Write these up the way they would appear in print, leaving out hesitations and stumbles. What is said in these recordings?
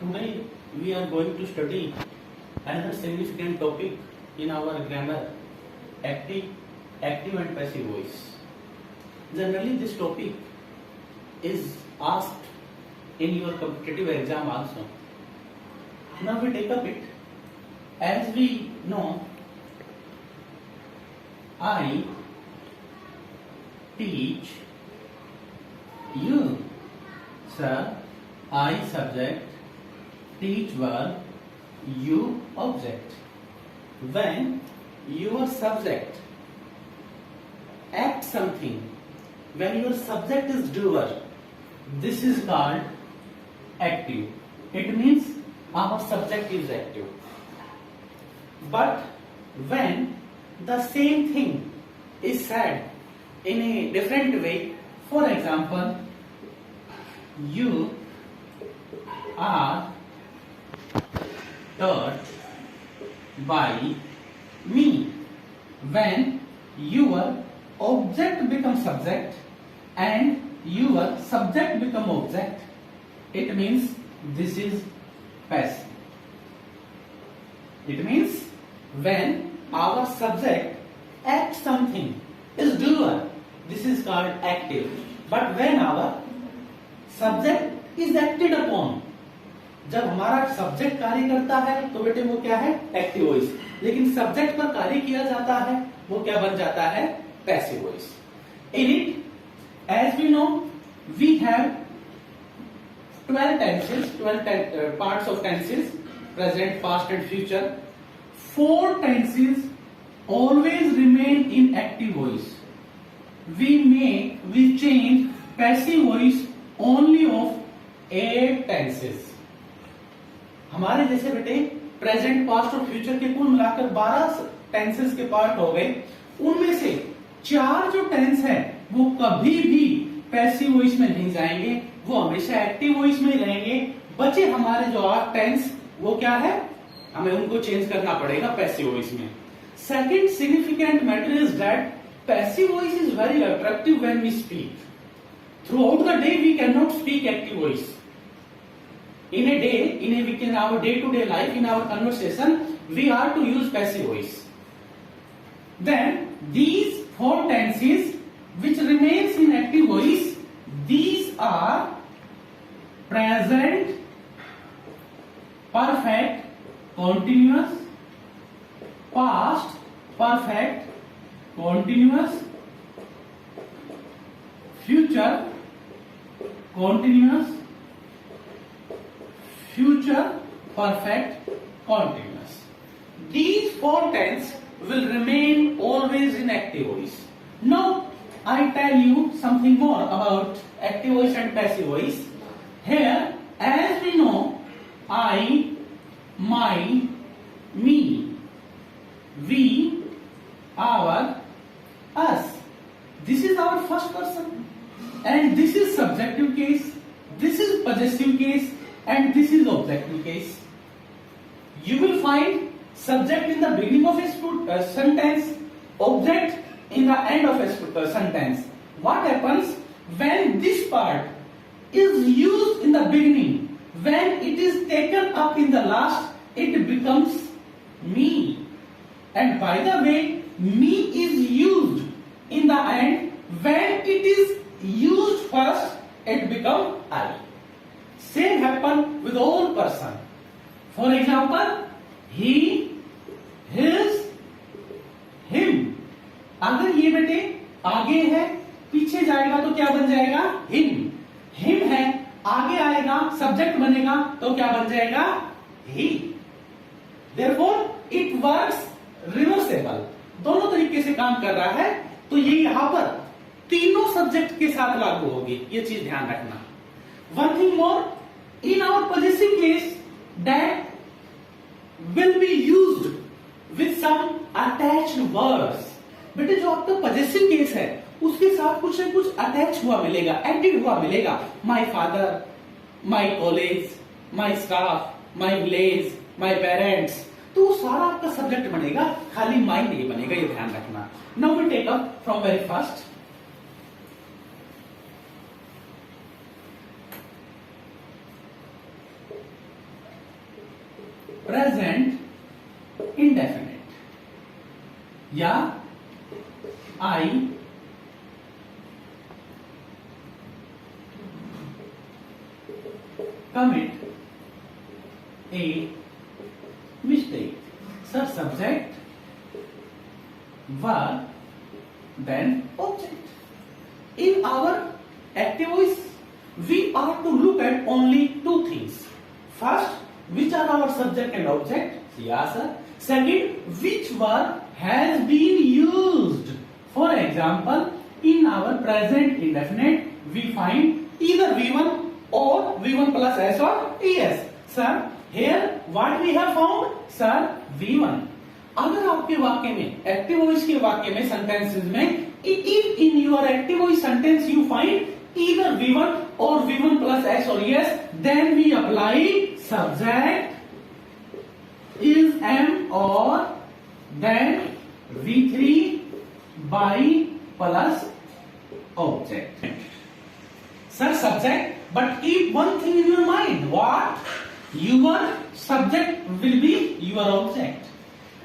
Today we are going to study another significant topic in our grammar, active and passive voice. Generally this topic is asked in your competitive exam also. Now we take up it. As we know, I teach you. Sir, I subject, teach verb, you object. When your subject acts something, when your subject is doer, this is called active. It means our subject is active. But when the same thing is said in a different way, for example, you are taught by me. When your object becomes subject and your subject become object, it means this is passive. It means when our subject acts something, is doer, this is called active. But when our subject is acted upon, जब हमारा subject कार्य करता है तो बेटे वो क्या है, एक्टिव वॉइस. लेकिन सब्जेक्ट पर कार्य किया जाता है वो क्या बन जाता है, passive voice. In it as we know we have 12 tenses, 12 parts of tenses, present, past and future. 4 tenses always remain in active voice. We change passive voice only of 8 tenses. हमारे जैसे बेटे प्रेजेंट, पास्ट और future के कुल मिलाकर 12 tenses के part हो गए. उनमें से 4 जो टेंस है वो कभी भी पैसिव वॉइस में नहीं जाएंगे, वो हमेशा एक्टिव वॉइस में ही रहेंगे. बचे हमारे जो 8 टेंस वो क्या है, हमें उनको चेंज करना पड़ेगा पैसिव वॉइस में. Second significant matter is that passive voice is very attractive when we speak. Throughout the day we can not speak active voice. In a day, in our day-to-day life, in our conversation, we are to use passive voice. Then these 4 tenses which remains in active voice, these are present, perfect, continuous, past, perfect, continuous, future, continuous, future, perfect, continuous. These 4 tenses will remain always in active voice. Now I tell you something more about active voice and passive voice. Here, as we know, I, my, me, we, our, us. This is our first person, and this is subjective case, this is possessive case, and this is objective case. You will find subject in the beginning of a sentence, object in the end of a sentence. What happens when this part is used in the beginning, when it is taken up in the last, it becomes me. And by the way, me is used in the end. When it is used first, it becomes I. Same happen with all person. For example, he, his, him. अगर ये बेटे आगे है, पीछे जाएगा तो क्या बन जाएगा, him. him है, आगे आएगा, सब्जेक्ट बनेगा तो क्या बन जाएगा, he. Therefore, it works reversible. दोनों तरीके से काम कर रहा है. तो ये यहां पर तीनों सब्जेक्ट के साथ लागू होगी, ये चीज ध्यान रखना. One thing more, in our possessive case, that will be used with some attached verbs. बेटे जो आपका possessive case है उसके साथ कुछ न कुछ अटैच हुआ मिलेगा, एडेड हुआ मिलेगा. My father, my college, my staff, my village, my parents. तो वो सारा आपका सब्जेक्ट बनेगा, खाली माई नहीं बनेगा, ये ध्यान रखना. Now we take up from very first. या I commit a mistake. Sir, subject, verb, then object. In our active voice, we are to look at only two things. First, which are our subject and object? Yes, sir. Second, which verb has been used. For example, in our present indefinite, we find either V1 or V1 plus S or ES. Sir, here what we have found? Sir, V1. अगर आपके वाक्य में active voice के वाक्य में sentences में if in your active voice sentence you find either V1 or V1 plus S or ES, then we apply subject is M or then V3 by plus object. Sir, subject, but keep one thing in your mind. What? Your subject will be your object.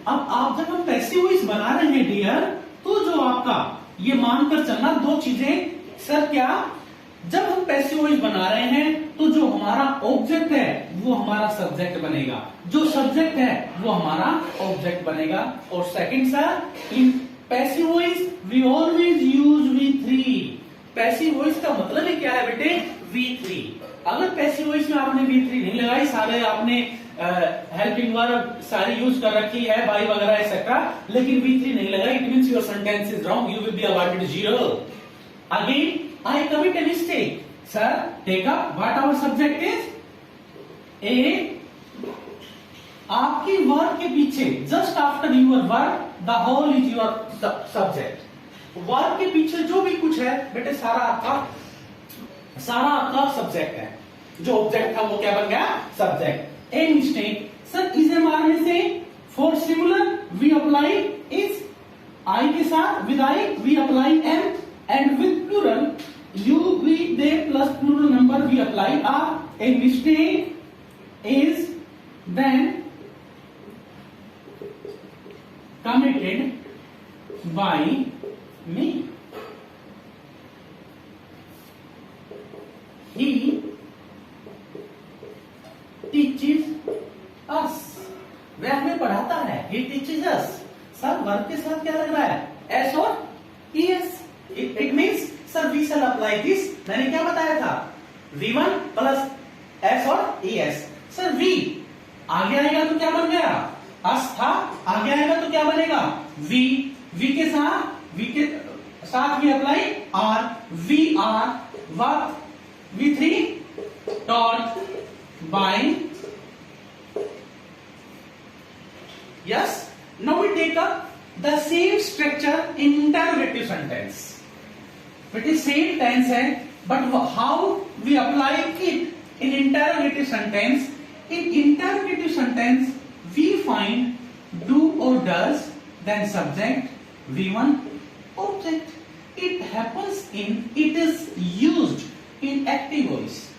अब आप जब हम passive voice बना रहे हैं dear, तो जो आपका ये मानकर चलना दो चीजें। सर क्या? जब हम पैसिव वॉइस बना रहे हैं तो जो हमारा ऑब्जेक्ट है वो हमारा सब्जेक्ट बनेगा, जो सब्जेक्ट है वो हमारा ऑब्जेक्ट बनेगा। और second sir, in passive voice we always use V3। Passive voice का मतलब ही क्या है बेटे? V3। अगर पैसिव वॉइस में आपने V3 नहीं लगाई, सारे आपने हेल्पिंग वर्ब सारी यूज कर रखी है, बाई वगैरह एक्सेट्रा, लेकिन V3 नहीं लगाई, it means your sentence is wrong, you will be avoided 0। Again I commit a mistake. Sir, take up what our subject is? A. आपकी वर्ब के पीछे just after your verb, the whole is your subject. Verb के पीछे जो भी कुछ है बेटे सारा आपका सब्जेक्ट है। जो ऑब्जेक्ट था वो क्या बन गया? सब्जेक्ट। A mistake. सर इसे मारने से for singular we apply is I के साथ with I we apply M and with plural you, we, they plus plural number we apply are. A mistake is then committed by me. He teaches us. वह हमें पढ़ाता है। He teaches us. Sir verb के साथ क्या लग रहा है? S और ES. It means sir we shall apply this. मैंने क्या बताया था? V1 plus S और ES. सर V आगे आएगा तो क्या बन गया? S था, आगे आएगा तो क्या बनेगा? V के साथ we apply R. V R what? V3 taught by. Yes. Now we take up the same structure in interrogative sentence. It is same tense है, but how we apply it in interrogative sentence? In interrogative sentence, we find do or does, then subject, V1, object. It happens it is used in active voice.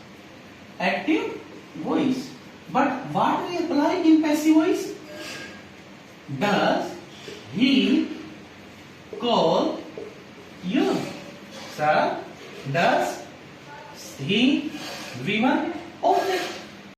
Active voice. But what we apply in passive voice? Does he call you? Sir, does he V1